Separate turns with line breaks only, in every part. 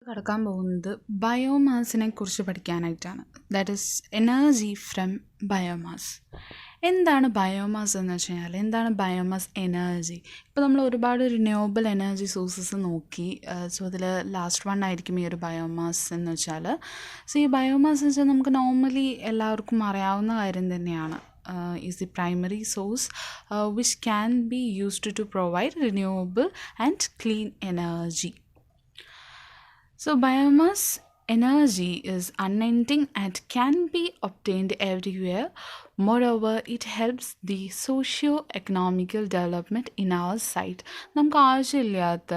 കടക്കാൻ പോകുന്നത് ബയോമാസിനെ കുറിച്ച് പഠിക്കാനായിട്ടാണ്. That is energy from biomass. എന്താണ് ബയോമാസ് എന്ന് വെച്ച് കഴിഞ്ഞാൽ, എന്താണ് ബയോമാസ് എനർജി? ഇപ്പോൾ നമ്മൾ ഒരുപാട് റിന്യൂവബിൾ എനർജി സോഴ്സസ് നോക്കി. സോ അതിൽ ലാസ്റ്റ് വൺ ആയിരിക്കും ഈ ഒരു ബയോമാസ് എന്ന് വെച്ചാൽ. സോ ഈ ബയോമാസ് എന്ന് വെച്ചാൽ നമുക്ക് നോർമലി എല്ലാവർക്കും അറിയാവുന്ന കാര്യം തന്നെയാണ്. Is the primary source which can be used to provide renewable and clean energy. So biomass energy is unending and can be obtained everywhere. Moreover, it helps the socio-economical development in our site. നമുക്ക് ആവശ്യമില്ലാത്ത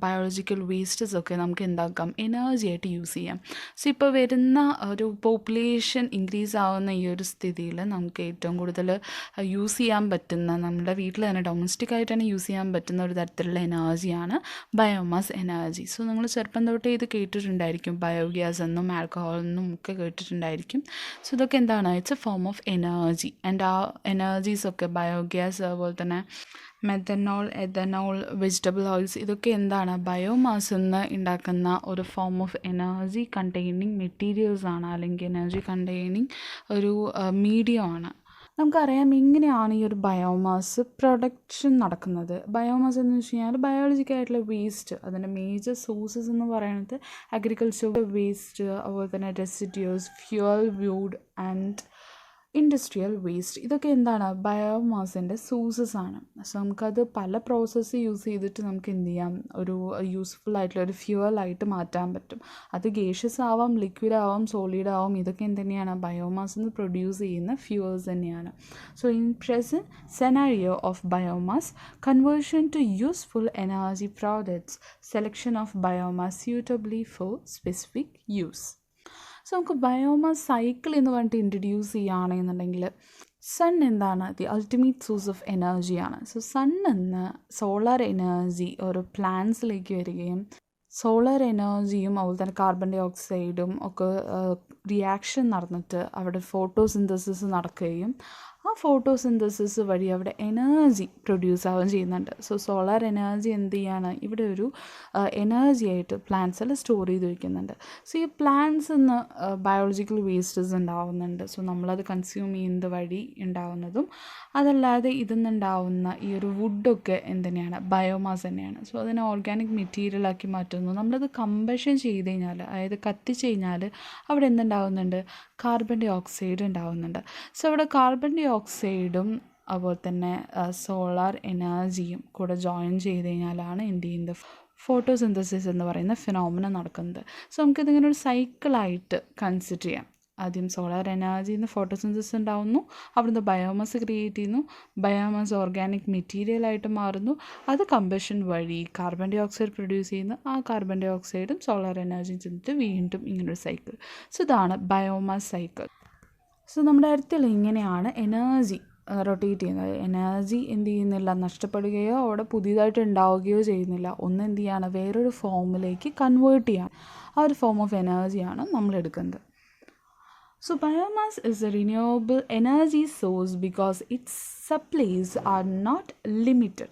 biological wastes ഒക്കെ നമുക്ക് എന്താക്കാം, energy ആയിട്ട് use ചെയ്യാം. So ഇപ്പോൾ വരുന്ന ഒരു population increase ആവുന്ന ഈ ഒരു സ്ഥിതിയിൽ നമുക്ക് ഏറ്റവും കൂടുതൽ യൂസ് ചെയ്യാൻ പറ്റുന്ന, നമ്മുടെ വീട്ടിൽ തന്നെ ഡൊമസ്റ്റിക് ആയിട്ട് തന്നെ യൂസ് ചെയ്യാൻ പറ്റുന്ന ഒരു തരത്തിലുള്ള എനർജിയാണ് ബയോമാസ് എനർജി. സോ നമ്മൾ ചെറുപ്പം തൊട്ടേ ഇത് കേട്ടിട്ടുണ്ടായിരിക്കും, ബയോഗ്യാസ് എന്നും ആൽക്കഹോൾ എന്നും ഒക്കെ കേട്ടിട്ടുണ്ടായിരിക്കും. സോ ഇതൊക്കെ എന്താണ്, it's A form of energy. And ആ എനർജീസൊക്കെ ബയോഗ്യാസ്, അതുപോലെ തന്നെ മെത്തനോൾ, എഥനോൾ, വെജിറ്റബിൾ ഓയിൽസ്, ഇതൊക്കെ എന്താണ്, ബയോമാസിൽ നിന്ന് ഉണ്ടാക്കുന്ന ഒരു form of energy containing materials ആണ്, അല്ലെങ്കിൽ എനർജി കണ്ടെയ്നിങ് ഒരു മീഡിയമാണ്. നമുക്കറിയാം എങ്ങനെയാണ് ഈ ഒരു ബയോമാസ് പ്രൊഡക്ഷൻ നടക്കുന്നത്. ബയോമാസ് എന്ന് വെച്ച് കഴിഞ്ഞാൽ ബയോളജിക്കായിട്ടുള്ള വേസ്റ്റ്, അതിൻ്റെ മേജർ സോഴ്സസ് എന്ന് പറയുന്നത് അഗ്രികൾച്ചർ വേസ്റ്റ്, അതുപോലെ തന്നെ residues, fuel would and industrial waste. ഇതൊക്കെ എന്താണ്, ബയോമാസിൻ്റെ സോഴ്സസ് ആണ്. സോ നമുക്കത് പല പ്രോസസ്സ് യൂസ് ചെയ്തിട്ട് നമുക്ക് എന്ത് ചെയ്യാം, ഒരു യൂസ്ഫുൾ ആയിട്ടുള്ള ഒരു ഫ്യൂവലായിട്ട് മാറ്റാൻ പറ്റും. അത് ഗേഷ്യസ് ആവാം, ലിക്വിഡ് ആവാം, സോളിഡ് ആവാം. ഇതൊക്കെ എന്തുതന്നെയാണ്, ബയോമാസിൽ നിന്ന് പ്രൊഡ്യൂസ് ചെയ്യുന്ന ഫ്യൂവൽസ് തന്നെയാണ്. So in present scenario of biomass, conversion to useful energy products, selection of biomass suitably for specific use. So നമുക്ക് ബയോമാസ് സൈക്കിൾ എന്ന് പറഞ്ഞിട്ട് ഇൻട്രൊഡ്യൂസ് ചെയ്യുകയാണെന്നുണ്ടെങ്കിൽ, സൺ എന്താണ്, ദി അൾട്ടിമേറ്റ് സോഴ്സ് ഓഫ് എനർജിയാണ്. സോ സണ്ണിൽ നിന്ന് സോളാർ എനർജി ഓരോ പ്ലാന്റ്സിലേക്ക് വരികയും, സോളാർ എനർജിയും അതുപോലെ തന്നെ കാർബൺ ഡൈ ഓക്സൈഡും ഒക്കെ റിയാക്ഷൻ നടന്നിട്ട് അവിടെ ഫോട്ടോസിന്തസിസ് നടക്കുകയും, ആ ഫോട്ടോസിന്തസിസ് വഴി അവിടെ എനർജി പ്രൊഡ്യൂസ് ആവുകയും ചെയ്യുന്നുണ്ട്. സോ സോളാർ എനർജി എന്ത് ചെയ്യാണ്, ഇവിടെ ഒരു എനർജി ആയിട്ട് പ്ലാന്റ്സ് എല്ലാം സ്റ്റോർ ചെയ്ത് വയ്ക്കുന്നുണ്ട്. സോ ഈ പ്ലാന്റ്സിൽ നിന്ന് ബയോളജിക്കൽ വേസ്റ്റസ് ഉണ്ടാവുന്നുണ്ട്. സോ നമ്മളത് കൺസ്യൂം ചെയ്യുന്നത് വഴി ഉണ്ടാവുന്നതും, അതല്ലാതെ ഇതിൽ നിന്നുണ്ടാവുന്ന ഈ ഒരു വുഡൊക്കെ എന്തുതന്നെയാണ്, ബയോമാസ് തന്നെയാണ്. സോ അതിനെ ഓർഗാനിക് മെറ്റീരിയലാക്കി മാറ്റുന്നു. നമ്മളത് കമ്പഷൻ ചെയ്ത് കഴിഞ്ഞാൽ, അതായത് കത്തിച്ച് കഴിഞ്ഞാൽ അവിടെ എന്തുണ്ടാവുന്നുണ്ട്, കാർബൺ ഡൈ ഓക്സൈഡ് ഉണ്ടാവുന്നുണ്ട്. സോ അവിടെ കാർബൺ ഡൈ ഓക്സൈഡും അതുപോലെ തന്നെ സോളാർ എനർജിയും കൂടെ ജോയിൻ ചെയ്ത് കഴിഞ്ഞാലാണ് എന്ത് ചെയ്യുന്നത്, ഫോട്ടോസിന്തസിസ് എന്ന് പറയുന്ന ഫിനോമിന നടക്കുന്നത്. സോ നമുക്കിതിങ്ങനെ ഒരു സൈക്കിളായിട്ട് കൺസിഡർ ചെയ്യാം. ആദ്യം സോളാർ എനർജിയിൽ നിന്ന് ഫോട്ടോസിന്തസിസ് ഉണ്ടാവുന്നു, അവിടുന്ന് ബയോമാസ് ക്രിയേറ്റ് ചെയ്യുന്നു, ബയോമാസ് ഓർഗാനിക് മെറ്റീരിയലായിട്ട് മാറുന്നു, അത് കമ്പഷൻ വഴി കാർബൺ ഡൈ ഓക്സൈഡ് പ്രൊഡ്യൂസ് ചെയ്യുന്നു, ആ കാർബൺ ഡൈ ഓക്സൈഡും സോളാർ എനർജിയും ചെന്നിട്ട് വീണ്ടും ഇങ്ങനൊരു സൈക്കിൾ. സോ ഇതാണ് ബയോമാസ് സൈക്കിൾ. സോ നമ്മുടെ അടുത്തുള്ള ഇങ്ങനെയാണ് എനർജി റൊട്ടേറ്റ് ചെയ്യുന്നത്. എനർജി എന്ത് ചെയ്യുന്നില്ല, നഷ്ടപ്പെടുകയോ അവിടെ പുതിയതായിട്ട് ഉണ്ടാവുകയോ ചെയ്യുന്നില്ല. ഒന്ന് എന്ത് ചെയ്യാണ്, വേറൊരു ഫോമിലേക്ക് കൺവേർട്ട് ചെയ്യാൻ. ആ ഒരു ഫോം ഓഫ് എനർജിയാണ് നമ്മൾ എടുക്കുന്നത്. So biomass is a renewable energy source because its supplies are not limited.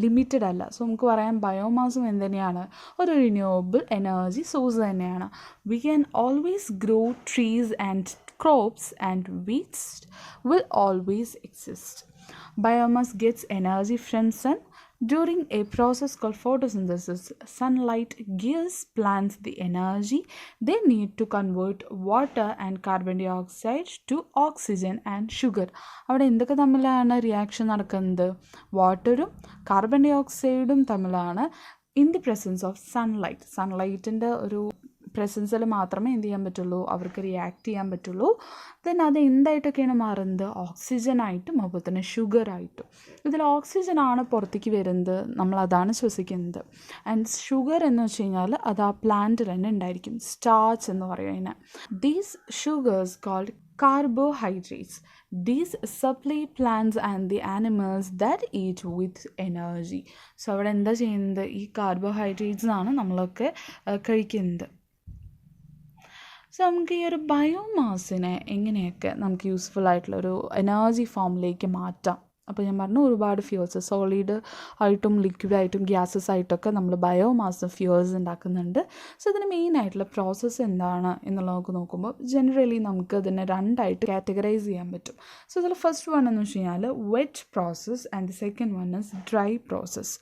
Limited അല്ല. സോ നമുക്ക് പറയാം ബയോമാസും എന്തുതന്നെയാണ്, ഒരു റിന്യൂവബിൾ എനർജി സോഴ്സ് തന്നെയാണ്. We can always grow trees and crops and waste will always exist. Biomass gets energy from sun. During a process called photosynthesis, sunlight gives plants the energy they need to convert water and carbon dioxide to oxygen and sugar. അവിടെ എന്തൊക്കെ തമ്മിലാണ് reaction നടക്കുന്നത്, വാട്ടറും carbon ഡൈ ഓക്സൈഡും തമ്മിലാണ് in the presence of sunlight. സൺലൈറ്റിൻ്റെ ഒരു പ്രസൻസിൽ മാത്രമേ എന്ത് ചെയ്യാൻ പറ്റുള്ളൂ, അവർക്ക് റിയാക്ട് ചെയ്യാൻ പറ്റുള്ളൂ. ദെൻ അത് എന്തായിട്ടൊക്കെയാണ് മാറുന്നത്, ഓക്സിജനായിട്ടും അതുപോലെ തന്നെ ഷുഗറായിട്ടും. ഇതിൽ ഓക്സിജനാണ് പുറത്തേക്ക് വരുന്നത്, നമ്മളതാണ് ശ്വസിക്കുന്നത്. ആൻഡ് ഷുഗർ എന്ന് വെച്ച് കഴിഞ്ഞാൽ അത് ആ പ്ലാന്റിൽ തന്നെ ഉണ്ടായിരിക്കും, സ്റ്റാർച്ച് എന്ന് പറയും അതിനെ. These sugars called carbohydrates. These supply plants and the animals that eat with energy. So അവിടെ എന്താ ചെയ്യുന്നത്, ഈ കാർബോഹൈഡ്രേറ്റ്സ് ആണ് നമ്മളൊക്കെ കഴിക്കുന്നത്. സോ നമുക്ക് ഈ ഒരു ബയോമാസിനെ എങ്ങനെയൊക്കെ നമുക്ക് യൂസ്ഫുൾ ആയിട്ടുള്ളൊരു എനർജി ഫോമിലേക്ക് മാറ്റാം അപ്പോൾ ഞാൻ പറഞ്ഞു ഒരുപാട് ഫ്യൂൾസ് സോളിഡ് ആയിട്ടും ലിക്വിഡായിട്ടും ഗ്യാസസ് ആയിട്ടൊക്കെ നമ്മൾ ബയോമാസ് ഫ്യൂൾസ് ഉണ്ടാക്കുന്നുണ്ട്. സോ ഇതിന് മെയിനായിട്ടുള്ള പ്രോസസ്സ് എന്താണ് എന്നുള്ളത് നമുക്ക് നോക്കുമ്പോൾ ജനറലി നമുക്ക് ഇതിനെ രണ്ടായിട്ട് കാറ്റഗറൈസ് ചെയ്യാൻ പറ്റും. സോ ഇതിൽ ഫസ്റ്റ് വൺ എന്ന് വെച്ച് കഴിഞ്ഞാൽ wet process and the second one is dry process.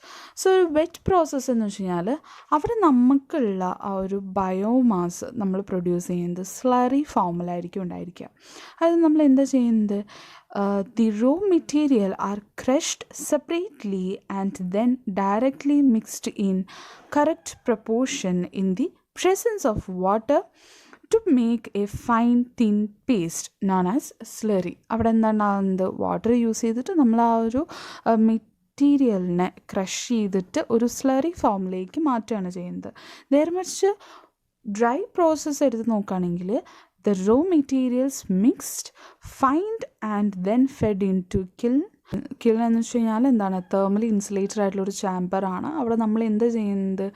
So ഒരു വെറ്റ് പ്രോസസ്സ് എന്ന് വെച്ച് കഴിഞ്ഞാൽ അവിടെ നമുക്കുള്ള ആ ഒരു ബയോമാസ് നമ്മൾ പ്രൊഡ്യൂസ് ചെയ്യുന്നത് സ്ലറി ഫോമിലായിരിക്കും ഉണ്ടായിരിക്കുക. അതായത് നമ്മൾ എന്താ ചെയ്യുന്നത്, the raw material are crushed separately and then directly mixed in correct proportion in the presence of water to make a fine thin paste known as slurry. അവിടെ എന്താണ് വാട്ടർ യൂസ് ചെയ്തിട്ട് നമ്മൾ ആ ഒരു മെറ്റീരിയലിനെ ക്രഷ് ചെയ്തിട്ട് ഒരു സ്ലറി ഫോമിലേക്ക് മാറ്റുകയാണ് ചെയ്യുന്നത്. നേരെ മറിച്ച് ഡ്രൈ പ്രോസസ്സ് എടുത്ത് നോക്കുകയാണെങ്കിൽ the raw materials mixed, fined and then fed into kiln എന്ന് വെച്ച് കഴിഞ്ഞാൽ എന്താണ്, തേർമലി ഇൻസുലേറ്റഡ് ആയിട്ടുള്ളൊരു ചാമ്പറാണ്. അവിടെ നമ്മൾ എന്താ ചെയ്യുന്നത്,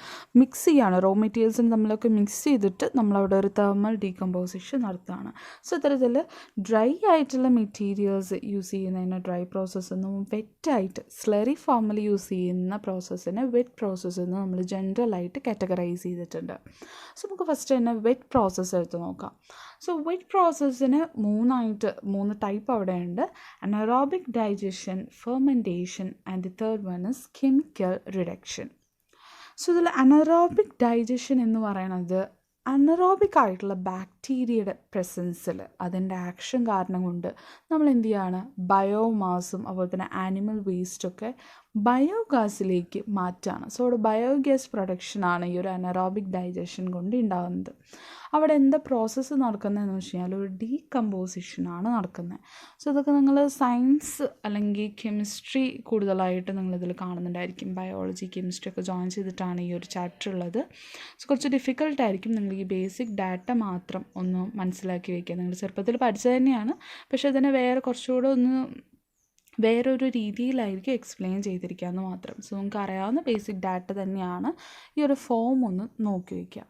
മിക്സ് ചെയ്യാണ്, റോ മെറ്റീരിയൽസിന് നമ്മളൊക്കെ മിക്സ് ചെയ്തിട്ട് നമ്മളവിടെ ഒരു തേർമൽ ഡീകമ്പോസിഷൻ നടത്തുകയാണ്. സോ ഇത്തരത്തിൽ ഡ്രൈ ആയിട്ടുള്ള മെറ്റീരിയൽസ് യൂസ് ചെയ്യുന്നതിന് ഡ്രൈ പ്രോസസ്സ് എന്നും വെറ്റായിട്ട് സ്ലറി ഫോമിൽ യൂസ് ചെയ്യുന്ന പ്രോസസ്സിനെ വെറ്റ് പ്രോസസ്സ് എന്ന് നമ്മൾ ജനറലായിട്ട് കാറ്റഗറൈസ് ചെയ്തിട്ടുണ്ട്. സോ നമുക്ക് ഫസ്റ്റ് തന്നെ വെറ്റ് പ്രോസസ്സ് എടുത്ത് നോക്കാം. സോ വെറ്റ് പ്രോസസ്സിന് മൂന്ന് ടൈപ്പ് അവിടെ ഉണ്ട്. Anaerobic digestion, fermentation and the third one is chemical reduction. So ഇതിൽ അനറോബിക് ഡൈജഷൻ എന്ന് പറയുന്നത് അനറോബിക് ആയിട്ടുള്ള ബാക്ടീരിയയുടെ പ്രസൻസിൽ അതിൻ്റെ ആക്ഷൻ കാരണം കൊണ്ട് നമ്മൾ എന്ത് ചെയ്യാണ്, ബയോമാസും അതുപോലെ തന്നെ ആനിമൽ വേസ്റ്റൊക്കെ ബയോഗ്യാസിലേക്ക് മാറ്റാണ്. സോ അവിടെ ബയോഗ്യാസ് പ്രൊഡക്ഷനാണ് ഈ ഒരു അനറോബിക് ഡൈജഷൻ കൊണ്ട് ഉണ്ടാകുന്നത്. അവിടെ എന്താ പ്രോസസ്സ് നടക്കുന്നതെന്ന് വെച്ച് കഴിഞ്ഞാൽ ഒരു ഡീകമ്പോസിഷനാണ് നടക്കുന്നത്. സോ ഇതൊക്കെ നിങ്ങൾ സയൻസ് അല്ലെങ്കിൽ കെമിസ്ട്രി കൂടുതലായിട്ട് നിങ്ങളിതിൽ കാണുന്നുണ്ടായിരിക്കും. ബയോളജി, കെമിസ്ട്രി ഒക്കെ ജോയിൻ ചെയ്തിട്ടാണ് ഈ ഒരു ചാപ്റ്റർ ഉള്ളത്. സോ കുറച്ച് ഡിഫിക്കൽട്ടായിരിക്കും. നിങ്ങൾ ഈ ബേസിക് ഡാറ്റ മാത്രം ഒന്ന് മനസ്സിലാക്കി വയ്ക്കുക. നിങ്ങൾ ചെറുപ്പത്തിൽ പഠിച്ചത് തന്നെയാണ്, പക്ഷേ അതിനെ കുറച്ചുകൂടെ വേറൊരു രീതിയിലായിരിക്കും എക്സ്പ്ലെയിൻ ചെയ്തിരിക്കുക എന്ന് മാത്രം. സോ നമുക്ക് അറിയാവുന്ന ബേസിക് ഡാറ്റ തന്നെയാണ്. ഈ ഒരു ഫോം ഒന്ന് നോക്കി വയ്ക്കുക.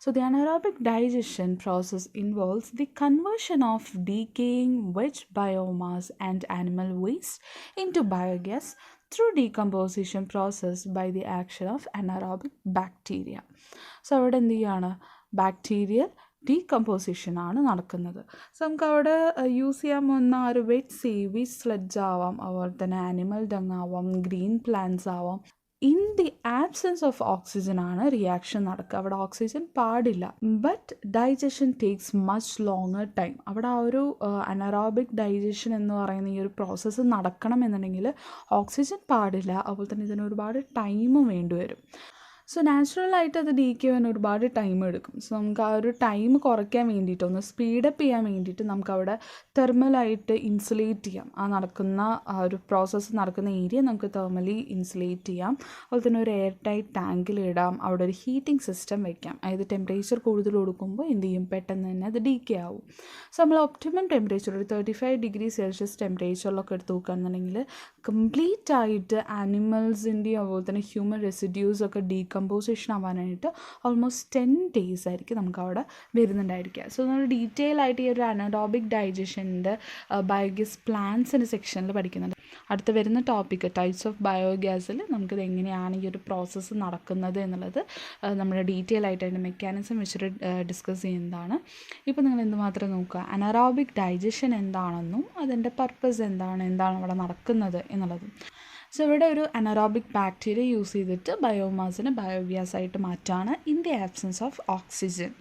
So the anaerobic digestion process involves the conversion of decaying wet biomass and animal waste into biogas through decomposition process by the action of anaerobic bacteria. So അവിടെ എന്ത് ചെയ്യുകയാണ്, bacterial ഡീകമ്പോസിഷനാണ് നടക്കുന്നത്. സോ നമുക്ക് അവിടെ use ചെയ്യാൻ പോകുന്ന ഒരു wet seaweed sludge ആവാം, അതുപോലെ തന്നെ ആനിമൽ ഡങ് ആവാം, ഗ്രീൻ പ്ലാന്റ്സ് ആവാം. In the absence of oxygen ആണ് റിയാക്ഷൻ നടക്കുക. അവിടെ ഓക്സിജൻ പാടില്ല. But digestion takes much longer time. അവിടെ ആ ഒരു അനറോബിക് ഡൈജഷൻ എന്ന് പറയുന്ന ഈ ഒരു പ്രോസസ്സ് നടക്കണം എന്നുണ്ടെങ്കിൽ ഓക്സിജൻ പാടില്ല, അതുപോലെ തന്നെ ഇതിന് ഒരുപാട് ടൈമും വേണ്ടി വരും. സോ നാച്ചുറലായിട്ട് അത് ഡീക്ക് ചെയ്യാൻ ഒരുപാട് ടൈം എടുക്കും. സോ നമുക്ക് ആ ഒരു ടൈം കുറയ്ക്കാൻ വേണ്ടിയിട്ട്, ഒന്ന് സ്പീഡപ്പ് ചെയ്യാൻ വേണ്ടിയിട്ട് നമുക്കവിടെ തെർമലായിട്ട് ഇൻസുലേറ്റ് ചെയ്യാം. ആ ഒരു പ്രോസസ്സ് നടക്കുന്ന ഏരിയ നമുക്ക് തെർമലി ഇൻസുലേറ്റ് ചെയ്യാം. അതുപോലെ തന്നെ ഒരു എയർ ടൈറ്റ് ടാങ്കിലിടാം. അവിടെ ഒരു ഹീറ്റിംഗ് സിസ്റ്റം വയ്ക്കാം. അതായത് ടെമ്പറേച്ചർ കൂടുതൽ കൊടുക്കുമ്പോൾ എന്ത് ചെയ്യും, പെട്ടെന്ന് തന്നെ അത് ഡീക്കെ ആവും. സോ നമ്മൾ ഒപ്റ്റിമം ടെമ്പറേച്ചർ ഒരു 35 ഡിഗ്രി സെൽഷ്യസ് ടെമ്പറേച്ചറിലൊക്കെ എടുത്ത് നോക്കുകയാണെന്നുണ്ടെങ്കിൽ കംപ്ലീറ്റ് ആയിട്ട് ആനിമൽസിൻ്റെയും അതുപോലെ തന്നെ ഹ്യൂമൻ റെസിഡ്യൂസൊക്കെ ഡീകമ്പോസിഷൻ ആവാനായിട്ട് ഓൾമോസ്റ്റ് 10 days ആയിരിക്കും നമുക്ക് അവിടെ വരുന്നുണ്ടായിരിക്കുക. സോ നമ്മൾ ഡീറ്റെയിൽ ആയിട്ട് ഈ ഒരു അനറോബിക് ഡൈജഷൻ്റെ ബയോഗ്യാസ് പ്ലാന്റ്സിൻ്റെ സെക്ഷനിൽ പഠിക്കുന്നുണ്ട്. അടുത്ത് വരുന്ന ടോപ്പിക്ക് ടൈപ്സ് ഓഫ് ബയോഗ്യാസിൽ നമുക്കിത് എങ്ങനെയാണ് ഈ ഒരു പ്രോസസ്സ് നടക്കുന്നത് എന്നുള്ളത് നമ്മൾ ഡീറ്റെയിൽ ആയിട്ട് അതിൻ്റെ മെക്കാനിസം വെച്ചിട്ട് ഡിസ്കസ് ചെയ്യുന്നതാണ്. ഇപ്പോൾ നിങ്ങൾ എന്തുമാത്രം നോക്കുക, അനറോബിക് ഡൈജഷൻ എന്താണെന്നും അതിൻ്റെ പർപ്പസ് എന്താണ് അവിടെ നടക്കുന്നത് എന്നുള്ളതും. സോ ഇവിടെ ഒരു അനറോബിക് ബാക്ടീരിയ യൂസ് ചെയ്തിട്ട് ബയോമാസിനെ ബയോഗ്യാസ് ആയിട്ട് മാറ്റാണ് in the absence of oxygen.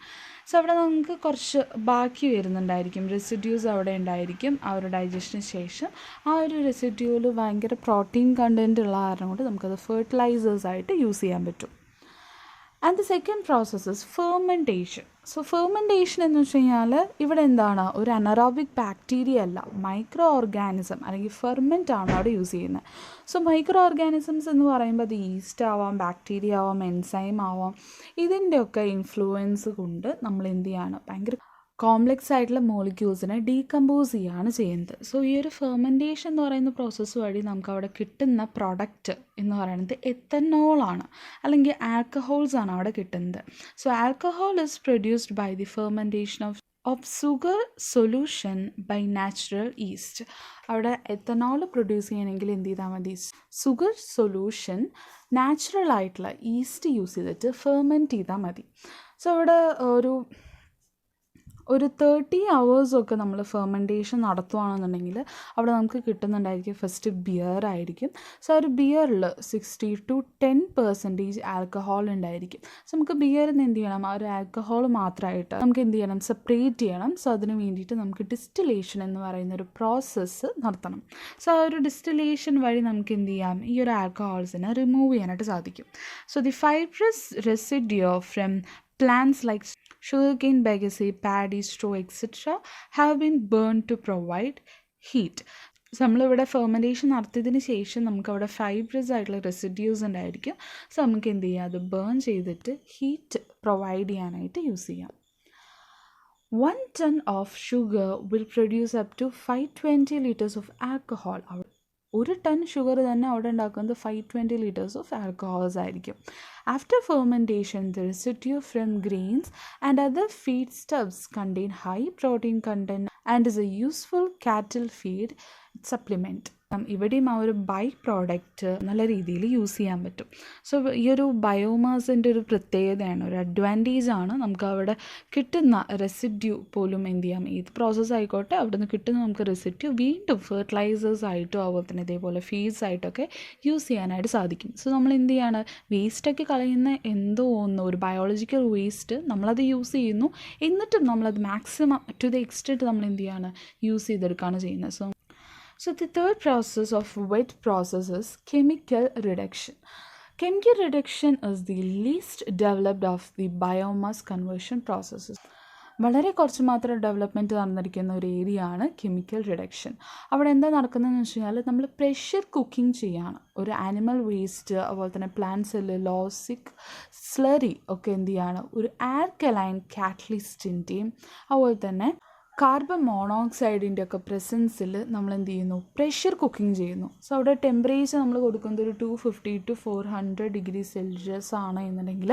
So അവിടെ നമുക്ക് കുറച്ച് ബാക്കി വരുന്നുണ്ടായിരിക്കും, റെസിഡ്യൂസ് അവിടെ ഉണ്ടായിരിക്കും. ആ ഒരു ഡൈജഷന് ശേഷം ആ ഒരു റെസിഡ്യൂവിൽ ഭയങ്കര പ്രോട്ടീൻ കണ്ടൻറ്റ് ഉള്ള കാരണം കൊണ്ട് നമുക്കത് ഫെർട്ടിലൈസേഴ്സായിട്ട് യൂസ് ചെയ്യാൻ പറ്റും. And the second process is fermentation. So fermentation എന്ന് വെച്ച് കഴിഞ്ഞാൽ ഇവിടെ എന്താണ്, ഒരു അനറോബിക് ബാക്ടീരിയ അല്ല, മൈക്രോ ഓർഗാനിസം അല്ലെങ്കിൽ ഫെർമെൻ്റ് ആണ് അവിടെ യൂസ് ചെയ്യുന്നത്. സോ മൈക്രോ ഓർഗാനിസംസ് എന്ന് പറയുമ്പോൾ അത് ഈസ്റ്റ് ആവാം, ബാക്ടീരിയ ആവാം, എൻസൈം ആവാം. ഇതിൻ്റെയൊക്കെ ഇൻഫ്ലുവൻസ് കൊണ്ട് നമ്മൾ എന്ത് ചെയ്യാണ്, ഭയങ്കര കോംപ്ലെക്സ് ആയിട്ടുള്ള മോളിക്യൂൾസിനെ ഡീകമ്പോസ് ചെയ്യുകയാണ് ചെയ്യുന്നത്. സോ ഈ ഒരു ഫെർമെൻറ്റേഷൻ എന്ന് പറയുന്ന പ്രോസസ്സ് വഴി നമുക്ക് അവിടെ കിട്ടുന്ന പ്രൊഡക്റ്റ് എന്ന് പറയുന്നത് എത്തനോളാണ്, അല്ലെങ്കിൽ ആൽക്കഹോൾസ് ആണ് അവിടെ കിട്ടുന്നത്. So alcohol is produced by the fermentation of of sugar solution by natural yeast. അവിടെ എത്തനോൾ പ്രൊഡ്യൂസ് ചെയ്യണമെങ്കിൽ എന്ത് ചെയ്താൽ മതി, sugar solution നാച്ചുറൽ ആയിട്ടുള്ള ഈസ്റ്റ് യൂസ് ചെയ്തിട്ട് ഫെർമെൻറ്റ് ചെയ്താൽ മതി. സോ അവിടെ ഒരു 30 hours നമ്മൾ ഫെർമെൻറ്റേഷൻ നടത്തുകയാണെന്നുണ്ടെങ്കിൽ അവിടെ നമുക്ക് കിട്ടുന്നുണ്ടായിരിക്കും ഫസ്റ്റ് ബിയർ ആയിരിക്കും. സോ ഒരു ബിയറിൽ 60 to 10% ആൽക്കഹോൾ ഉണ്ടായിരിക്കും. സോ നമുക്ക് ബിയറിൽ നിന്ന് എന്ത് ചെയ്യണം, ആ ഒരു ആൽക്കഹോൾ മാത്രമായിട്ട് നമുക്ക് എന്ത് ചെയ്യണം, സെപ്പറേറ്റ് ചെയ്യണം. സോ അതിന് വേണ്ടിയിട്ട് നമുക്ക് ഡിസ്റ്റിലേഷൻ എന്ന് പറയുന്നൊരു പ്രോസസ്സ് നടത്തണം. സോ ആ ഒരു ഡിസ്റ്റിലേഷൻ വഴി നമുക്ക് എന്ത് ചെയ്യാം, ഈ ഒരു ആൽക്കഹോൾസിനെ റിമൂവ് ചെയ്യാനായിട്ട് സാധിക്കും. So the fibrous residue from plants like sugarcane, bagasse, paddy, straw, etc. have been burned to provide heat. നമ്മളിവിടെ ഫെർമെൻറ്റേഷൻ നടത്തിയതിന് ശേഷം നമുക്കവിടെ ഫൈബ്രസ് ആയിട്ടുള്ള റെസിഡ്യൂസ് ഉണ്ടായിരിക്കും. സോ നമുക്ക് എന്ത് ചെയ്യാം, അത് ബേൺ ചെയ്തിട്ട് ഹീറ്റ് പ്രൊവൈഡ് ചെയ്യാനായിട്ട് യൂസ് ചെയ്യാം. 1 ton of sugar will produce up to 520 liters of alcohol. ഒരു ടൺ ഷുഗർ തന്നെ അവിടെ ഉണ്ടാക്കുന്നത് 520 liters ഓഫ് ആൽക്കഹോൾസ് ആയിരിക്കും. After fermentation the residue from grains and other feed Stubbs contain high protein content and is A useful കാറ്റിൽ feed supplement. ഇവിടെയും ആ ഒരു by product നല്ല രീതിയിൽ യൂസ് ചെയ്യാൻ പറ്റും. സോ ഈ ഒരു ബയോമാസിൻ്റെ ഒരു പ്രത്യേകതയാണ്, ഒരു അഡ്വാൻറ്റേജാണ്. നമുക്ക് അവിടെ കിട്ടുന്ന റെസിഡ്യൂ പോലും എന്ത് ചെയ്യാം, ഏത് പ്രോസസ്സ് ആയിക്കോട്ടെ അവിടെ നിന്ന് കിട്ടുന്ന നമുക്ക് റെസിഡ്യൂ വീണ്ടും ഫെർട്ടിലൈസേഴ്സ് ആയിട്ടും അതുപോലെ തന്നെ ഇതേപോലെ ഫീഡ്സ് ആയിട്ടൊക്കെ യൂസ് ചെയ്യാനായിട്ട് സാധിക്കും. സോ നമ്മൾ എന്ത് ചെയ്യാണ്, വേസ്റ്റൊക്കെ കളയുന്ന എന്തോ ഒരു ബയോളജിക്കൽ വേസ്റ്റ് നമ്മളത് യൂസ് ചെയ്യുന്നു, എന്നിട്ടും നമ്മളത് മാക്സിമം ടു ദ എക്സ്റ്റെൻറ്റ് നമ്മൾ എന്ത് ചെയ്യാണ്, യൂസ് ചെയ്തെടുക്കുകയാണ് ചെയ്യുന്നത്. So the third process of wet process is chemical reduction. Chemical reduction is the least developed of the biomass conversion processes. വളരെ കുറച്ച് മാത്രം ഡെവലപ്മെൻറ്റ് നടന്നിരിക്കുന്ന ഒരു ഏരിയ ആണ് കെമിക്കൽ റിഡക്ഷൻ. അവിടെ എന്താ നടക്കുന്നതെന്ന് വെച്ച് കഴിഞ്ഞാൽ നമ്മൾ പ്രഷർ കുക്കിംഗ് ചെയ്യാണ്. ഒരു ആനിമൽ വേസ്റ്റ് അതുപോലെ തന്നെ പ്ലാന്റ് സെല്ലുലോസിക് സ്ലറി ഒക്കെ എന്ത് ചെയ്യാണ്, ഒരു ആൽക്കലൈൻ കാറ്റലിസ്റ്റിൻ്റെയും അതുപോലെ തന്നെ കാർബൺ മോണോക്സൈഡിൻ്റെ ഒക്കെ പ്രസൻസിൽ നമ്മൾ എന്ത് ചെയ്യുന്നു, പ്രഷർ കുക്കിംഗ് ചെയ്യുന്നു. സോ അവിടെ ടെമ്പറേച്ചർ നമ്മൾ കൊടുക്കുന്നത് ഒരു 250 to 400 degree Celsius ആണ് എന്നുണ്ടെങ്കിൽ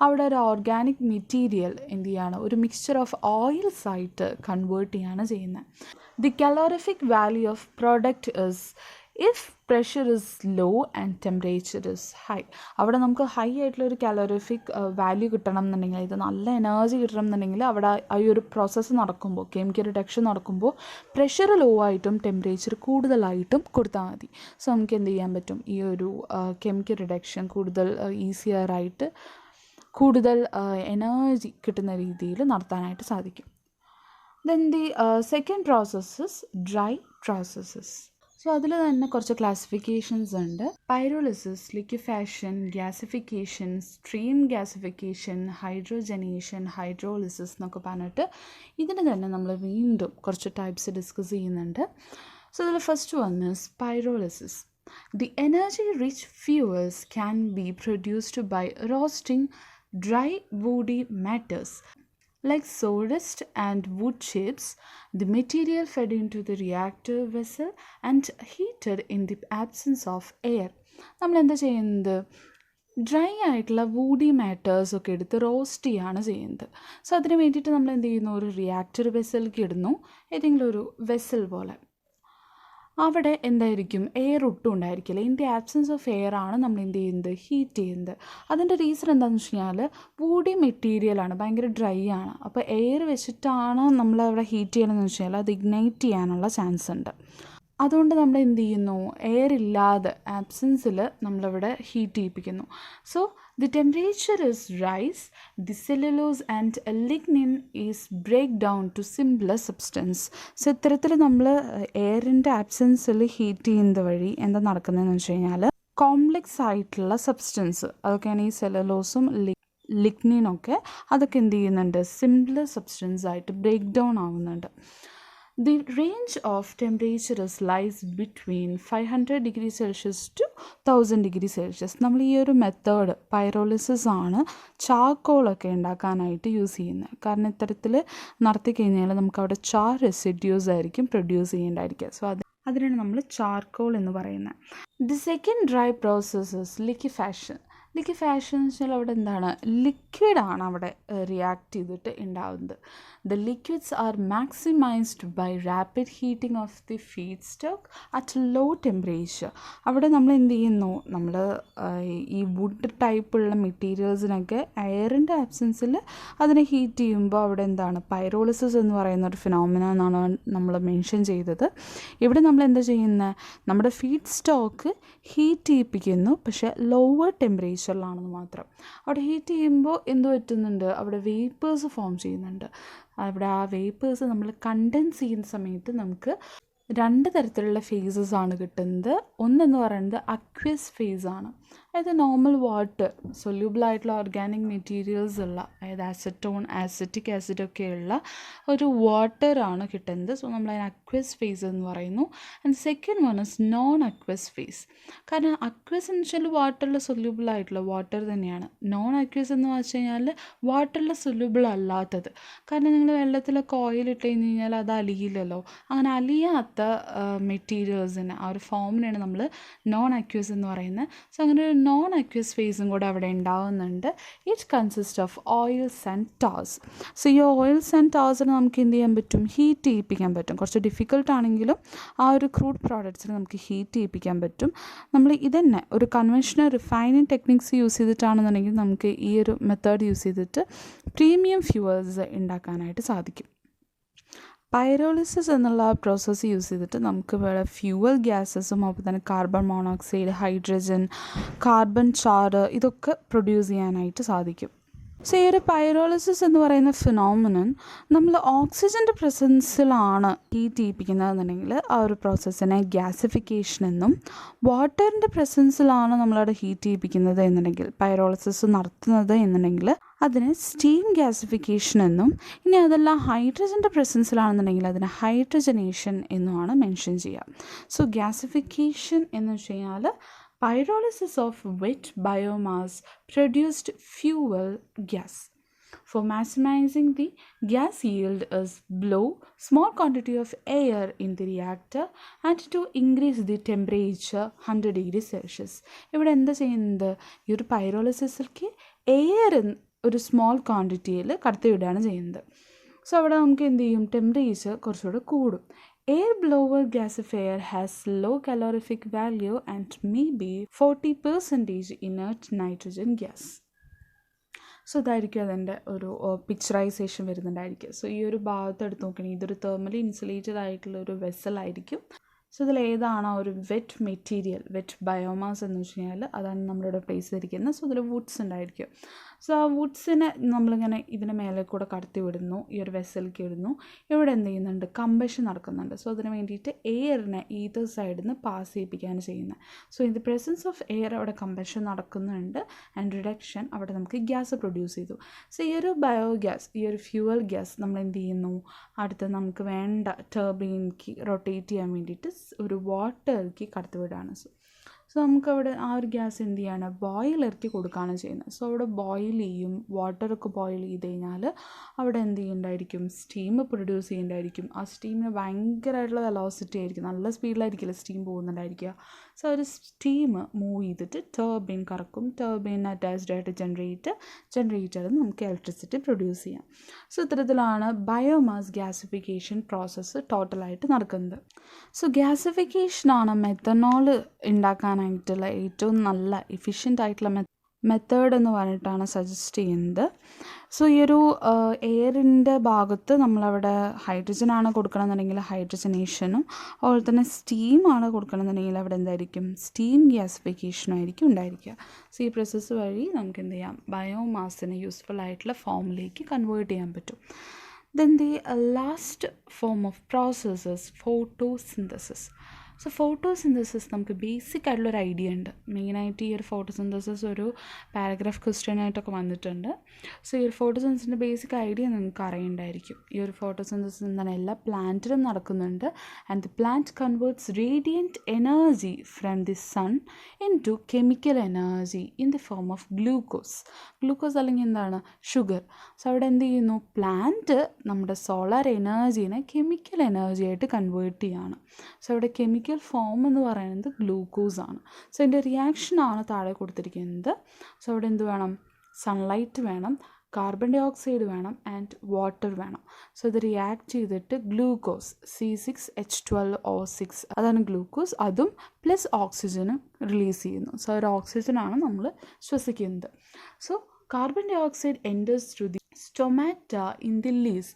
അവിടെ ഒരു ഓർഗാനിക് മെറ്റീരിയൽ എന്ത് ചെയ്യാണ്, ഒരു മിക്സ്ചർ ഓഫ് ഓയിൽസ് ആയിട്ട് കൺവേർട്ട് ചെയ്യാണ് ചെയ്യുന്നത്. The calorific value of product is if pressure is low and temperature is high. അവിടെ നമുക്ക് ഹൈ ആയിട്ടുള്ളൊരു കാലോറിഫിക് വാല്യൂ കിട്ടണം എന്നുണ്ടെങ്കിൽ, ഇത് നല്ല എനർജി കിട്ടണം എന്നുണ്ടെങ്കിൽ അവിടെ ഈ ഒരു പ്രോസസ്സ് നടക്കുമ്പോൾ, കെമിക്കൽ റിഡക്ഷൻ നടക്കുമ്പോൾ പ്രഷർ ലോ ആയിട്ടും ടെമ്പറേച്ചർ കൂടുതലായിട്ടും കൊടുത്താൽ മതി. സോ നമുക്ക് എന്ത് ചെയ്യാൻ പറ്റും, ഈ ഒരു കെമിക്കൽ റിഡക്ഷൻ കൂടുതൽ ഈസിയറായിട്ട് കൂടുതൽ എനർജി കിട്ടുന്ന രീതിയിൽ നടത്താനായിട്ട് സാധിക്കും. Then the second processes dry processes. So അതിൽ തന്നെ കുറച്ച് ക്ലാസിഫിക്കേഷൻസ് ഉണ്ട്. Pyrolysis, liquefaction, gasification, stream gasification, hydrogenation, hydrolysis എന്നൊക്കെ പറഞ്ഞിട്ട് ഇതിന് തന്നെ നമ്മൾ വീണ്ടും കുറച്ച് ടൈപ്സ് ഡിസ്കസ് ചെയ്യുന്നുണ്ട്. സോ അതിൽ first one is pyrolysis. The energy-rich fuels can be produced by roasting dry woody matters like sawdust and wood chips. The material fed into the reactor vessel and heated in the absence of air. നമ്മൾ എന്താ ചെയ്യുന്നത്, dry ആയിട്ടുള്ള woody matters ഒക്കെ എടുത്ത് roast ചെയ്യുകയാണ് ചെയ്യുന്നത്. So അതിന് വേണ്ടിയിട്ട് നമ്മൾ എന്ത് ചെയ്യുന്നു, ഒരു റിയാക്ടർ വെസലിലേക്ക് ഇടുന്നു, ഏതെങ്കിലും ഒരു വെസൽ പോലെ. അവിടെ എന്തായിരിക്കും, എയർ ഒട്ടും ഉണ്ടായിരിക്കില്ല. In the absence of air ആണ് നമ്മൾ എന്ത് ചെയ്യുന്നത്, ഹീറ്റ് ചെയ്യുന്നത്. അതിൻ്റെ റീസൺ എന്താണെന്ന് വെച്ച് കഴിഞ്ഞാൽ വൂഡി മെറ്റീരിയലാണ്, ഭയങ്കര ഡ്രൈ ആണ്. അപ്പോൾ എയർ വെച്ചിട്ടാണ് നമ്മൾ അവിടെ ഹീറ്റ് ചെയ്യണമെന്ന് വെച്ച് കഴിഞ്ഞാൽ അത് ഇഗ്നൈറ്റ് ചെയ്യാനുള്ള ചാൻസ് ഉണ്ട്. അതുകൊണ്ട് നമ്മൾ എന്ത് ചെയ്യുന്നു, എയർ ഇല്ലാതെ ആബ്സെൻസിൽ നമ്മളിവിടെ ഹീറ്റ് ചെയ്യിപ്പിക്കുന്നു. So the temperature is rise, the cellulose and lignin is break down to simpler substance. So ഇത്തരത്തിൽ നമ്മൾ എയറിൻ്റെ ആബ്സെൻസിൽ ഹീറ്റ് ചെയ്യുന്നത് വഴി എന്താ നടക്കുന്നതെന്ന് വെച്ച് കഴിഞ്ഞാൽ കോംപ്ലെക്സ് ആയിട്ടുള്ള സബ്സ്റ്റൻസ്, അതൊക്കെയാണ് ഈ സെല്ലുലോസും ലിഗ്നിനൊക്കെ, അതൊക്കെ എന്ത് ചെയ്യുന്നുണ്ട്, സിംപ്ലർ സബ്സ്റ്റൻസ് ആയിട്ട് ബ്രേക്ക് ഡൗൺ ആവുന്നുണ്ട്. The range of temperatures lies between 500 degrees Celsius to 1000 degrees Celsius. നമ്മൾ ഈ ഒരു മെത്തേഡ് പൈറോളിസിസ് ആണ് ചാർക്കോളൊക്കെ ഉണ്ടാക്കാനായിട്ട് യൂസ് ചെയ്യുന്നത്. കാരണം ഇത്തരത്തിൽ നടത്തി കഴിഞ്ഞാൽ നമുക്ക് അവിടെ ചാർ റെസിഡ്യൂസ് ആയിരിക്കും പ്രൊഡ്യൂസ് ചെയ്യേണ്ടായിരിക്കുക. സോ അതിനാണ് നമ്മൾ ചാർക്കോൾ എന്ന് പറയുന്നത്. The second dry process is liquefaction. Liquefaction എന്ന് വെച്ചാൽ അവിടെ എന്താണ്, ലിക്വിഡാണ് അവിടെ റിയാക്ട് ചെയ്തിട്ട് ഉണ്ടാവുന്നത്. The liquids are maximised by rapid heating of the feedstock at low temperature. അവിടെ നമ്മൾ എന്ത് ചെയ്യുന്നു, നമ്മൾ ഈ വുഡ് ടൈപ്പുള്ള മെറ്റീരിയൽസിനൊക്കെ എയറിൻ്റെ ആബ്സെൻസിൽ അതിനെ ഹീറ്റ് ചെയ്യുമ്പോൾ അവിടെ എന്താണ്, പൈറോളിസിസ് എന്ന് പറയുന്ന ഒരു ഫിനോമിന എന്നാണ് നമ്മൾ മെൻഷൻ ചെയ്തത്. ഇവിടെ നമ്മൾ എന്താ ചെയ്യുന്നത്, നമ്മുടെ ഫീഡ് സ്റ്റോക്ക് ഹീറ്റ് ചെയ്യിപ്പിക്കുന്നു, പക്ഷേ ലോവർ ടെമ്പറേച്ചറിലാണെന്ന് മാത്രം. അവിടെ ഹീറ്റ് ചെയ്യുമ്പോൾ എന്ത് പറ്റുന്നുണ്ട്, അവിടെ വേപ്പേഴ്സ് ഫോം ചെയ്യുന്നുണ്ട്. അവിടെ ആ വേപ്പേഴ്സ് നമ്മൾ കണ്ടൻസ് ചെയ്യുന്ന സമയത്ത് നമുക്ക് 2 തരത്തിലുള്ള ഫേസസ് ആണ് കിട്ടുന്നത്. ഒന്നെന്ന് പറയുന്നത് അക്വസ് ഫേസ് ആണ്, അതായത് നോർമൽ വാട്ടർ സൊല്യൂബിൾ ആയിട്ടുള്ള ഓർഗാനിക് മെറ്റീരിയൽസ് ഉള്ള, അതായത് അസറ്റോൺ, ആസിറ്റിക് ആസിഡൊക്കെയുള്ള ഒരു വാട്ടറാണ് കിട്ടുന്നത്. സോ നമ്മൾ അതിന് അക്വസ് ഫേസ് എന്ന് പറയുന്നു. And second one is non aqueous phase. കാരണം അക്വസ് എന്ന് വെച്ചാൽ വാട്ടറിൽ സൊല്യൂബിൾ ആയിട്ടുള്ള വാട്ടർ തന്നെയാണ്. നോൺ അക്വസ് എന്ന് വെച്ച് കഴിഞ്ഞാൽ വാട്ടറിൽ സൊല്യൂബിൾ അല്ലാത്തത്. കാരണം നിങ്ങൾ വെള്ളത്തിലൊക്കെ ഓയിൽ ഇട്ട് കഴിഞ്ഞ് കഴിഞ്ഞാൽ അത് അലിയില്ലല്ലോ. അങ്ങനെ അലിയാത്ത മെറ്റീരിയൽസിന് ആ ഒരു ഫോമിനാണ് നമ്മൾ നോൺ അക്വസ് എന്ന് പറയുന്നത്. സോ അങ്ങനെ ഒരു നോൺ അക്വസ് ഫേസും കൂടെ അവിടെ ഉണ്ടാവുന്നുണ്ട്. It consist of oils and TARS. So ഈ ഓയിൽസ് ആൻഡ് ടാർസിന് നമുക്ക് എന്ത് ചെയ്യാൻ പറ്റും, ഹീറ്റ് ചെയ്യിപ്പിക്കാൻ പറ്റും. കുറച്ച് ഡിഫിക്കൽട്ട് ആണെങ്കിലും ആ ഒരു ക്രൂഡ് പ്രോഡക്ട്സിന് നമുക്ക് ഹീറ്റ് ചെയ്യിപ്പിക്കാൻ പറ്റും. നമ്മൾ ഇതന്നെ ഒരു കൺവെൻഷണൽ റിഫൈനിങ് ടെക്നിക്സ് യൂസ് ചെയ്തിട്ടാണെന്നുണ്ടെങ്കിൽ നമുക്ക് ഈ ഒരു മെത്തേഡ് യൂസ് ചെയ്തിട്ട് പ്രീമിയം ഫ്യൂവൽസ് ഉണ്ടാക്കാനായിട്ട് സാധിക്കും. പൈറോളിസിസ് എന്നുള്ള പ്രോസസ്സ് യൂസ് ചെയ്തിട്ട് നമുക്ക് വേറെ ഫ്യൂവൽ ഗ്യാസസും അപ്പോൾ തന്നെ കാർബൺ മോണോക്സൈഡ്, ഹൈഡ്രജൻ, കാർബൺ ചാറ് ഇതൊക്കെ പ്രൊഡ്യൂസ് ചെയ്യാനായിട്ട് സാധിക്കും. സോ ഈ ഒരു പൈറോളിസിസ് എന്ന് പറയുന്ന ഫിനോമിനൻ നമ്മൾ ഓക്സിജൻ്റെ പ്രസൻസിലാണ് ഹീറ്റ് ചെയ്യിപ്പിക്കുന്നതെന്നുണ്ടെങ്കിൽ ആ ഒരു പ്രോസസ്സിനെ ഗ്യാസിഫിക്കേഷൻ എന്നും, വാട്ടറിൻ്റെ പ്രസൻസിലാണ് നമ്മളവിടെ ഹീറ്റ് ചെയ്യിപ്പിക്കുന്നത് എന്നുണ്ടെങ്കിൽ, പൈറോളിസിസ് നടത്തുന്നത് എന്നുണ്ടെങ്കിൽ അതിന് സ്റ്റീം ഗ്യാസിഫിക്കേഷൻ എന്നും, ഇനി അതെല്ലാം ഹൈഡ്രജൻ്റെ പ്രസൻസിലാണെന്നുണ്ടെങ്കിൽ അതിന് ഹൈഡ്രജനേഷൻ എന്നുമാണ് മെൻഷൻ ചെയ്യുക. സോ ഗ്യാസിഫിക്കേഷൻ എന്ന് വെച്ച് കഴിഞ്ഞാൽ pyrolysis of wet biomass produced fuel gas. For maximizing the gas yield is blow small quantity of air in the reactor and to increase the temperature 100 degrees Celsius. ഇവിടെ എന്താ ചെയ്യുന്നത്, ഈ ഒരു പൈറോളിസിസിലേക്ക് air ഒരു small ക്വാണ്ടിറ്റിയിൽ കടത്തിവിടുകയാണ് ചെയ്യുന്നത്. സോ അവിടെ നമുക്ക് എന്ത് ചെയ്യും, ടെമ്പറേച്ചർ കുറച്ചുകൂടെ കൂടും. Air blower gasifier has low calorific value and may be 40% inert nitrogen gas. So ഇതായിരിക്കും അതിൻ്റെ ഒരു പിക്ചറൈസേഷൻ വരുന്നുണ്ടായിരിക്കും. സോ ഈ ഒരു ഭാഗത്ത് എടുത്ത് നോക്കണമെങ്കിൽ ഇതൊരു തെർമലി ഇൻസുലേറ്റഡ് ആയിട്ടുള്ള ഒരു വെസലായിരിക്കും. സോ ഇതിൽ ഏതാണോ ഒരു വെറ്റ് മെറ്റീരിയൽ, വെറ്റ് ബയോമാസ് എന്ന് വെച്ച് കഴിഞ്ഞാൽ അതാണ് നമ്മളിവിടെ പ്ലേസ് ചെയ്തിരിക്കുന്നത്. സോ ഇതിൽ വുഡ്സ് ഉണ്ടായിരിക്കും. സോ ആ വുഡ്സിനെ നമ്മളിങ്ങനെ ഇതിന് മേലെ കൂടെ കടത്തി വിടുന്നു, ഈ ഒരു വെസലിലേക്ക് ഇടുന്നു. ഇവിടെ എന്ത് ചെയ്യുന്നുണ്ട്, കമ്പഷൻ നടക്കുന്നുണ്ട്. സോ അതിന് വേണ്ടിയിട്ട് എയറിനെ ഈതർ സൈഡിൽ നിന്ന് പാസ് ചെയ്യിപ്പിക്കുകയാണ് ചെയ്യുന്നത്. So in the presence of air അവിടെ കമ്പഷൻ നടക്കുന്നുണ്ട് ആൻഡ് റിഡക്ഷൻ അവിടെ നമുക്ക് ഗ്യാസ് പ്രൊഡ്യൂസ് ചെയ്തു. സോ ഈ ഒരു ബയോഗ്യാസ്, ഈ ഒരു ഫ്യൂവൽ ഗ്യാസ് നമ്മൾ എന്ത് ചെയ്യുന്നു, അടുത്ത് നമുക്ക് വേണ്ട ടർബൈനിലേക്ക് റൊട്ടേറ്റ് ചെയ്യാൻ വേണ്ടിയിട്ട് ഒരു വാട്ടറിലേക്ക് കടത്തിവിടുകയാണ്. സോ നമുക്കവിടെ ആ ഒരു ഗ്യാസ് എന്ത് ചെയ്യാണ്, ബോയിലർക്ക് കൊടുക്കുകയാണ് ചെയ്യുന്നത്. സോ അവിടെ ബോയിൽ ചെയ്യും, വാട്ടറൊക്കെ ബോയിൽ ചെയ്ത് കഴിഞ്ഞാൽ അവിടെ എന്ത് ചെയ്യുന്നുണ്ടായിരിക്കും, സ്റ്റീം പ്രൊഡ്യൂസ് ചെയ്യുന്നുണ്ടായിരിക്കും. ആ സ്റ്റീമിന് ഭയങ്കരമായിട്ടുള്ള വെലോസിറ്റി ആയിരിക്കും, നല്ല സ്പീഡിലായിരിക്കില്ല സ്റ്റീം പോകുന്നുണ്ടായിരിക്കുക. സോ ഒരു സ്റ്റീം മൂവ് ചെയ്തിട്ട് ടർബൈൻ കറക്കും, ടർബൈൻ അറ്റാച്ച്ഡ് ആയിട്ട് ജനറേറ്ററിൽ നമുക്ക് ഇലക്ട്രിസിറ്റി പ്രൊഡ്യൂസ് ചെയ്യാം. സോ ഇത്തരത്തിലാണ് ബയോമാസ് ഗ്യാസിഫിക്കേഷൻ പ്രോസസ്സ് ടോട്ടലായിട്ട് നടക്കുന്നത്. സോ ഗ്യാസിഫിക്കേഷനാണ് മെത്തനോൾ ഉണ്ടാക്കാനായിട്ടുള്ള ഏറ്റവും നല്ല എഫിഷ്യൻ്റ് ആയിട്ടുള്ള മെത്തേഡ് എന്ന് പറഞ്ഞിട്ടാണ് സജസ്റ്റ് ചെയ്യുന്നത്. സോ ഈ ഒരു എയറിൻ്റെ ഭാഗത്ത് നമ്മളവിടെ ഹൈഡ്രജനാണ് കൊടുക്കണമെന്നുണ്ടെങ്കിൽ ഹൈഡ്രജനേഷനും, അതുപോലെ തന്നെ സ്റ്റീമാണ് കൊടുക്കണമെന്നുണ്ടെങ്കിൽ അവിടെ എന്തായിരിക്കും, സ്റ്റീം ഗ്യാസിഫിക്കേഷനും ആയിരിക്കും ഉണ്ടായിരിക്കുക. സോ ഈ പ്രോസസ്സ് വഴി നമുക്ക് എന്ത് ചെയ്യാം, ബയോമാസിനെ യൂസ്ഫുൾ ആയിട്ടുള്ള ഫോമിലേക്ക് കൺവേർട്ട് ചെയ്യാൻ പറ്റും. Then the last form of process is photosynthesis. So photosynthesis നമുക്ക് ബേസിക് ആയിട്ടുള്ളൊരു ഐഡിയ ഉണ്ട്. മെയിനായിട്ട് ഈ ഒരു ഫോട്ടോസിന്തസിസ് ഒരു പാരഗ്രാഫ് ക്വസ്റ്റ്യനായിട്ടൊക്കെ വന്നിട്ടുണ്ട്. സോ ഈ ഒരു ഫോട്ടോസിന്തസിൻ്റെ ബേസിക് ഐഡിയ നിങ്ങൾക്ക് അറിയണ്ടായിരിക്കും. ഈ ഒരു ഫോട്ടോസിന്തസിസ് എന്താണ്, എല്ലാ പ്ലാന്റിലും നടക്കുന്നുണ്ട്. And the plant converts radiant energy from the sun into chemical energy in the form of glucose അല്ലെങ്കിൽ എന്താണ്, ഷുഗർ. സോ അവിടെ എന്ത് ചെയ്യുന്നു, പ്ലാന്റ് നമ്മുടെ സോളാർ എനർജീനെ കെമിക്കൽ എനർജി ആയിട്ട് കൺവേർട്ട് ചെയ്യുകയാണ്. സോ അവിടെ കെമിക്കൽ കെമിക്കൽ ഫോം എന്ന് പറയുന്നത് ഗ്ലൂക്കോസ് ആണ്. സോ ഇതിൻ്റെ റിയാക്ഷനാണ് താഴെ കൊടുത്തിരിക്കുന്നത്. സോ അവിടെ എന്ത് വേണം? സൺലൈറ്റ് വേണം, കാർബൺ ഡൈ ഓക്സൈഡ് വേണം ആൻഡ് വാട്ടർ വേണം. സോ ഇത് റിയാക്ട് ചെയ്തിട്ട് ഗ്ലൂക്കോസ് C6H12O6 അതാണ് ഗ്ലൂക്കോസ്, അതും പ്ലസ് ഓക്സിജനും റിലീസ് ചെയ്യുന്നു. സോ ഒരു ഓക്സിജനാണ് നമ്മൾ ശ്വസിക്കുന്നത്. So carbon dioxide enters through the stomata in the leaves.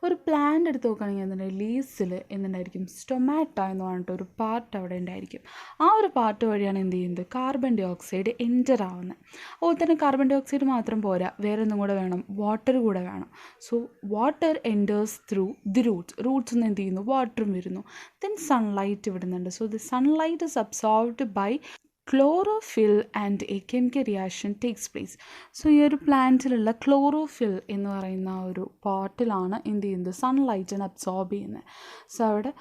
ഒരു പ്ലാന്റ് എടുത്ത് നോക്കുകയാണെങ്കിൽ എന്തുണ്ട്? ലീസിൽ എന്തുണ്ടായിരിക്കും? സ്റ്റൊമാറ്റ എന്ന് പറഞ്ഞിട്ട് ഒരു പാർട്ട് അവിടെ ഉണ്ടായിരിക്കും. ആ ഒരു പാർട്ട് വഴിയാണ് എന്ത് ചെയ്യുന്നത്? കാർബൺ ഡൈ ഓക്സൈഡ് എൻറ്റർ ആവുന്നത്. അതുപോലെ തന്നെ കാർബൺ ഡൈ ഓക്സൈഡ് മാത്രം പോരാ, വേറെ ഒന്നും കൂടെ വേണം, വാട്ടർ കൂടെ വേണം. So water enters through the roots നിന്ന് എന്ത് ചെയ്യുന്നു? വാട്ടറും വരുന്നു. ദെൻ സൺലൈറ്റ് വിടുന്നുണ്ട്. So the sunlight is absorbed by chlorophyll and a chemical reaction takes place. So ഈ ഒരു പ്ലാന്റിലുള്ള ക്ലോറോഫിൽ എന്ന് പറയുന്ന ഒരു പാർട്ടിലാണ് എന്ത് ചെയ്യുന്നത്? സൺലൈറ്റിനെ അബ്സോർബ് ചെയ്യുന്നത്. സോ അവിടെ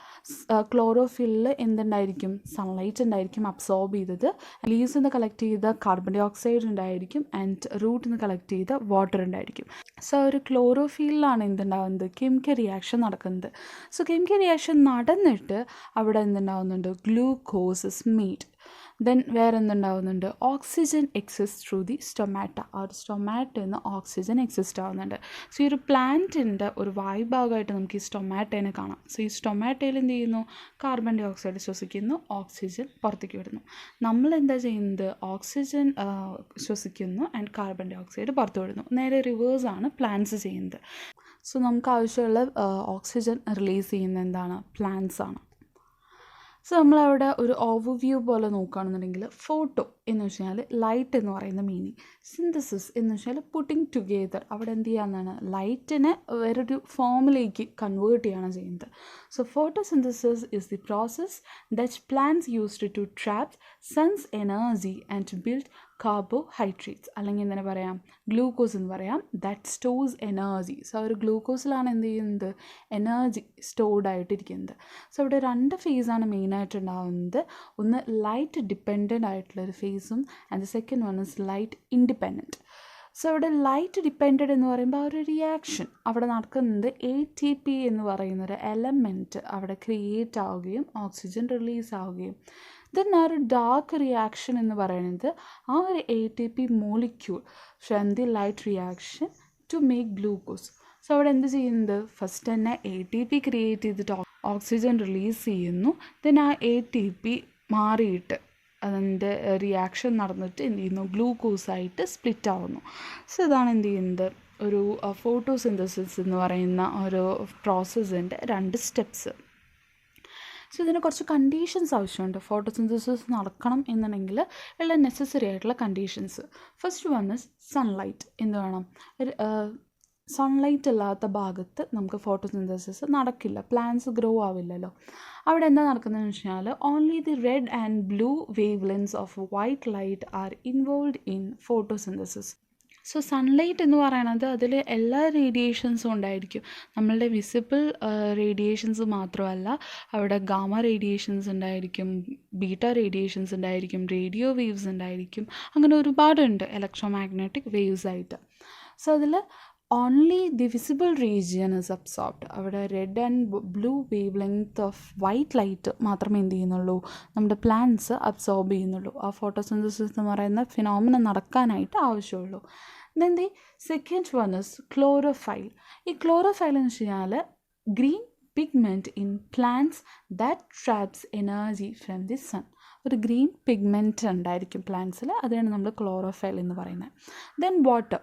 ക്ലോറോഫില്ലിൽ എന്തുണ്ടായിരിക്കും? സൺലൈറ്റ് ഉണ്ടായിരിക്കും അബ്സോർബ് ചെയ്തത്. ലീവ്സിൽ നിന്ന് കളക്ട് ചെയ്ത കാർബൺ ഡൈ ഓക്സൈഡ് ഉണ്ടായിരിക്കും ആൻഡ് റൂട്ടിൽ നിന്ന് കളക്ട് ചെയ്ത വാട്ടർ ഉണ്ടായിരിക്കും. സോ ഒരു ക്ലോറോഫില്ലിലാണ് എന്തുണ്ടാകുന്നത്? കെമിക്കൽ റിയാക്ഷൻ നടക്കുന്നത്. സോ കെമിക്കൽ റിയാക്ഷൻ നടന്നിട്ട് അവിടെ എന്തുണ്ടാകുന്നുണ്ട്? Glucose is made. ദെൻ വേറെ എന്തുണ്ടാവുന്നുണ്ട്? Oxygen exist through the stomata. ആ ഒരു സ്റ്റൊമാറ്റയിൽ നിന്ന് ഓക്സിജൻ എക്സിസ്റ്റ് ആവുന്നുണ്ട്. സോ ഈ ഒരു പ്ലാന്റിൻ്റെ ഒരു വായുഭാഗമായിട്ട് നമുക്ക് ഈ സ്റ്റൊമാറ്റേനെ കാണാം. സോ ഈ സ്റ്റൊമാറ്റയിൽ എന്ത് ചെയ്യുന്നു? കാർബൺ ഡൈ ഓക്സൈഡ് ശ്വസിക്കുന്നു, ഓക്സിജൻ പുറത്തേക്ക് വിടുന്നു. നമ്മൾ എന്താ ചെയ്യുന്നത്? ഓക്സിജൻ ശ്വസിക്കുന്നു ആൻഡ് കാർബൺ ഡൈ ഓക്സൈഡ് പുറത്തു വിടുന്നു. നേരെ റിവേഴ്സാണ് പ്ലാന്റ്സ് ചെയ്യുന്നത്. സോ നമുക്ക് ആവശ്യമുള്ള ഓക്സിജൻ റിലീസ് ചെയ്യുന്ന എന്താണ്? പ്ലാന്റ്സ് ആണ്. സോ നമ്മളവിടെ ഒരു ഓവർവ്യൂ പോലെ നോക്കുകയാണെന്നുണ്ടെങ്കിൽ ഫോട്ടോ എന്ന് വെച്ചാൽ ലൈറ്റ് എന്ന് പറയുന്ന മീനിങ്, സിന്തസിസ് എന്ന് വെച്ചാൽ പുട്ടിങ് ടുഗെദർ, അവിടെ എന്ത് ചെയ്യാമെന്നാണ്? ലൈറ്റിനെ വേറൊരു ഫോമിലേക്ക് കൺവേർട്ട് ചെയ്യുകയാണ് ചെയ്യുന്നത്. So photosynthesis is the process that plants used to trap sun's energy and build carbohydrates, അല്ലെങ്കിൽ എന്തിനാ പറയാം? ഗ്ലൂക്കോസ് എന്ന് പറയാം. That stores energy. സോ ഒരു ഗ്ലൂക്കോസിലാണ് എന്ത് ചെയ്യുന്നത്? Energy stored ആയിട്ടിരിക്കുന്നത്. സോ ഇവിടെ രണ്ട് ഫേസാണ് മെയിനായിട്ട് ഉണ്ടാകുന്നത്. ഒന്ന് ലൈറ്റ് ഡിപ്പെൻഡൻ്റ് ആയിട്ടുള്ളൊരു ഫേസും and the second one is light independent. So ഇവിടെ ലൈറ്റ് ഡിപ്പെൻഡൻറ്റ് എന്ന് പറയുമ്പോൾ ആ ഒരു റിയാക്ഷൻ അവിടെ നടക്കുന്നത് ATP എന്ന് പറയുന്നൊരു എലമെൻറ്റ് അവിടെ ക്രിയേറ്റ് ആവുകയും ഓക്സിജൻ റിലീസ് ആവുകയും, ദെൻ ആ ഒരു ഡാർക്ക് റിയാക്ഷൻ എന്ന് പറയുന്നത് ആ ഒരു ATP molecule from the light reaction to make glucose. So അവിടെ എന്ത് ചെയ്യുന്നത്? ഫസ്റ്റ് തന്നെ ATP ക്രിയേറ്റ് ചെയ്തിട്ട് ഓക്സിജൻ റിലീസ് ചെയ്യുന്നു. ദെൻ ആ ATP മാറിയിട്ട് അതിൻ്റെ റിയാക്ഷൻ നടന്നിട്ട് എന്ത് ചെയ്യുന്നു? ഗ്ലൂക്കോസായിട്ട് സ്പ്ലിറ്റ് ആവുന്നു. സോ ഇതാണ് എന്ത് ചെയ്യുന്നത്? ഒരു ഫോട്ടോസിന്തസിസ് എന്ന് പറയുന്ന ഒരു പ്രോസസ്സിൻ്റെ രണ്ട് സ്റ്റെപ്സ്. സോ ഇതിന് കുറച്ച് കണ്ടീഷൻസ് ആവശ്യമുണ്ട്. ഫോട്ടോസിന്തസിസ് നടക്കണം എന്നുണ്ടെങ്കിൽ ഉള്ള നെസസറി ആയിട്ടുള്ള conditions. First one is sunlight. എന്ത് വേണം? സൺലൈറ്റ് ഇല്ലാത്ത ഭാഗത്ത് നമുക്ക് ഫോട്ടോസിന്തസിസ് നടക്കില്ല, പ്ലാന്റ്സ് ഗ്രോ ആവില്ലല്ലോ. അവിടെ എന്താ നടക്കുന്നതെന്ന് വെച്ചാൽ only the red and blue wave lengths of white light R involved in photosynthesis. So sunlight എന്ന് പറയുന്നത് അതിൽ എല്ലാ റേഡിയേഷൻസും ഉണ്ടായിരിക്കും. നമ്മളുടെ വിസിബിൾ റേഡിയേഷൻസ് മാത്രമല്ല, അവിടെ ഗാമ റേഡിയേഷൻസ് ഉണ്ടായിരിക്കും, ബീറ്റ റേഡിയേഷൻസ് ഉണ്ടായിരിക്കും, റേഡിയോ വേവ്സ് ഉണ്ടായിരിക്കും, അങ്ങനെ ഒരുപാടുണ്ട് ഇലക്ട്രോ മാഗ്നറ്റിക് വേവ്സ് ആയിട്ട്. സോ അതിൽ only the visible region is absorbed. അവിടെ red and blue wavelength of white light മാത്രമേ എന്ത് ചെയ്യുന്നുള്ളൂ? നമ്മുടെ പ്ലാന്റ്സ് അബ്സോർബ് ചെയ്യുന്നുള്ളൂ. ആ ഫോട്ടോസിന്തസിസ് എന്ന് പറയുന്ന ഫിനോമിന നടക്കാനായിട്ട് ആവശ്യമുള്ളൂ. Then the second one is chlorophyll. ഈ ക്ലോറോഫൈൽ എന്ന് വെച്ച് കഴിഞ്ഞാൽ green pigment in plants that traps energy from the sun. ഒരു ഗ്രീൻ പിഗ്മെൻറ്റ് ഉണ്ടായിരിക്കും പ്ലാന്റ്സിൽ, അതാണ് നമ്മൾ ക്ലോറോഫൈൽ എന്ന് പറയുന്നത്. Then water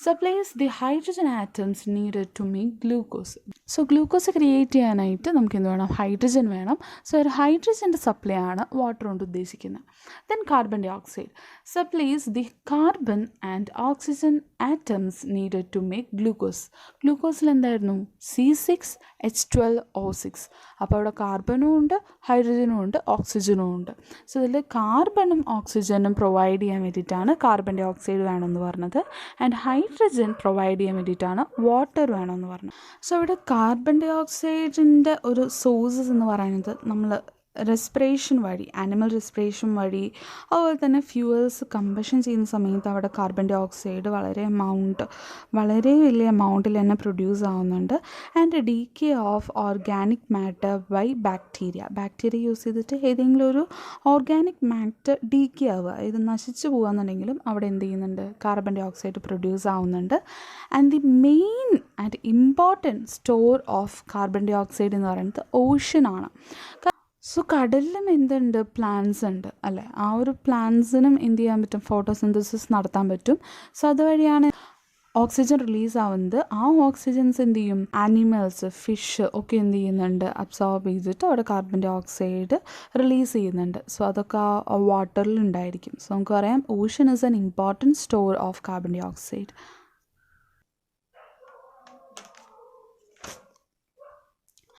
supplies the hydrogen atoms needed to make glucose. So glucose create ചെയ്യാനായിട്ട് നമുക്ക് എന്ത് വേണം? ഹൈഡ്രജൻ വേണം. സോ ഒരു ഹൈഡ്രജൻ്റെ സപ്ലൈ ആണ് വാട്ടർ കൊണ്ട് ഉദ്ദേശിക്കുന്നത്. Then carbon dioxide supplies the carbon and oxygen atoms needed to make glucose. ഗ്ലൂക്കോസിൽ എന്തായിരുന്നു? C6H12O6. അപ്പോൾ അവിടെ കാർബണും ഉണ്ട്, ഹൈഡ്രജനും ഉണ്ട്, ഓക്സിജനും ഉണ്ട്. സോ ഇതിൽ കാർബണും ഓക്സിജനും പ്രൊവൈഡ് ചെയ്യാൻ വേണ്ടിയിട്ടാണ് കാർബൺ ഡൈ ഓക്സൈഡ് വേണമെന്ന് പറഞ്ഞത്, ആൻഡ് ഹൈഡ്രജൻ പ്രൊവൈഡ് ചെയ്യാൻ വേണ്ടിയിട്ടാണ് വാട്ടർ വേണമെന്ന് പറഞ്ഞത്. സോ ഇവിടെ കാർബൺ ഡൈ ഓക്സൈഡിൻ്റെ ഒരു സോഴ്സസ് എന്ന് പറയുന്നത് നമ്മൾ റെസ്പിറേഷൻ വഴി, ആനിമൽ റെസ്പിറേഷൻ വഴി, അതുപോലെ തന്നെ ഫ്യൂവൽസ് കമ്പഷൻ ചെയ്യുന്ന സമയത്ത് അവിടെ കാർബൺ ഡൈ ഓക്സൈഡ് വളരെ വലിയ എമൗണ്ടിൽ തന്നെ പ്രൊഡ്യൂസ് ആവുന്നുണ്ട്. And decay of organic matter by bacteria use ചെയ്തിട്ട് ഏതെങ്കിലും ഒരു ഓർഗാനിക് മാറ്റർ ഡീകേ ആവുക, ഇത് നശിച്ചു പോകുകയെന്നുണ്ടെങ്കിലും അവിടെ എന്ത് ചെയ്യുന്നുണ്ട്, കാർബൺ ഡൈ ഓക്സൈഡ് പ്രൊഡ്യൂസ് ആവുന്നുണ്ട്. And the main and important store of carbon dioxide എന്ന് പറയുന്നത് ഓഷ്യനാണ്. സോ കടലിലും എന്തുണ്ട്, പ്ലാന്റ്സ് ഉണ്ട് അല്ലേ, ആ ഒരു പ്ലാന്റ്സിനും എന്ത് ചെയ്യാൻ പറ്റും, ഫോട്ടോസിന്തസിസ് നടത്താൻ പറ്റും. സോ അതുവഴിയാണ് ഓക്സിജൻ റിലീസ് ആവുന്നത്. ആ ഓക്സിജൻസ് എന്ത് ചെയ്യും, ആനിമൽസ്, ഫിഷ് ഒക്കെ എന്ത് ചെയ്യുന്നുണ്ട്, അബ്സോർബ് ചെയ്തിട്ട് അവിടെ കാർബൺ ഡൈ ഓക്സൈഡ് റിലീസ് ചെയ്യുന്നുണ്ട്. സോ അതൊക്കെ ആ വാട്ടറിൽ ഉണ്ടായിരിക്കും. സോ നമുക്ക് പറയാം ocean is an important store of carbon dye oxide.